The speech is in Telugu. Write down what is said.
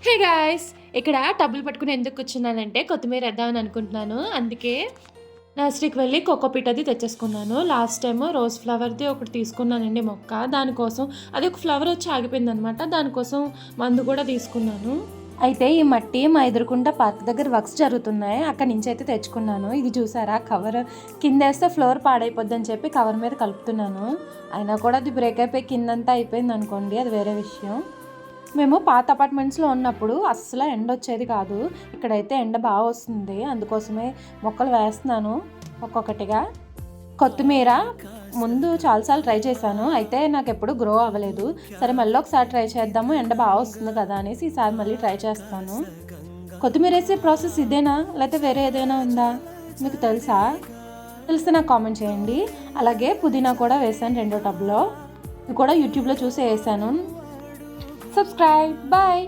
Hey guys! ఇక్కడ టబ్బులు పట్టుకొని ఎందుకు కూర్చున్నానంటే కొత్తిమీర ఏద్దామని అనుకుంటున్నాను. అందుకే నర్సరీకి వెళ్ళి కోకోపీట్ అది తెచ్చేసుకున్నాను. లాస్ట్ టైము రోజ్ ఫ్లవర్‌ది ఒకటి తీసుకున్నానండి మొక్క. దానికోసం అది ఒక ఫ్లవర్ వచ్చి ఆగిపోయిందనమాట. దానికోసం మందు కూడా తీసుకున్నాను. అయితే ఈ మట్టి మా ఎదురుగుంట పార్క్ దగ్గర వర్క్స్ జరుగుతున్నాయి. అక్కడి నుంచి అయితే తెచ్చుకున్నాను. ఇది చూసారా కవర్ కిందేస్తే ఫ్లోర్ పాడైపోద్దని చెప్పి కవర్ మీద కలుపుతున్నాను. అయినా కూడా అది బ్రేక్ అయిపోయి కిందంతా అయిపోయింది అనుకోండి, అది వేరే విషయం. మేము పాత అపార్ట్మెంట్స్లో ఉన్నప్పుడు అస్సలు ఎండ వచ్చేది కాదు. ఇక్కడైతే ఎండ బాగా వస్తుంది. అందుకోసమే మొక్కలు వేస్తున్నాను ఒక్కొక్కటిగా. కొత్తిమీర ముందు చాలాసార్లు ట్రై చేశాను, అయితే నాకు ఎప్పుడు గ్రో అవ్వలేదు. సరే మళ్ళీ ఒకసారి ట్రై చేద్దాము, ఎండ బాగా వస్తుంది కదా అనేసి ఈసారి మళ్ళీ ట్రై చేస్తాను. కొత్తిమీర వేసే ప్రాసెస్ ఇదేనా లేకపోతే వేరే ఏదైనా ఉందా మీకు తెలుసా? తెలిస్తే నాకు కామెంట్ చేయండి. అలాగే పుదీనా కూడా వేసాను రెండో టబ్లో. ఇది కూడా యూట్యూబ్లో చూసి వేసాను. Subscribe. Bye.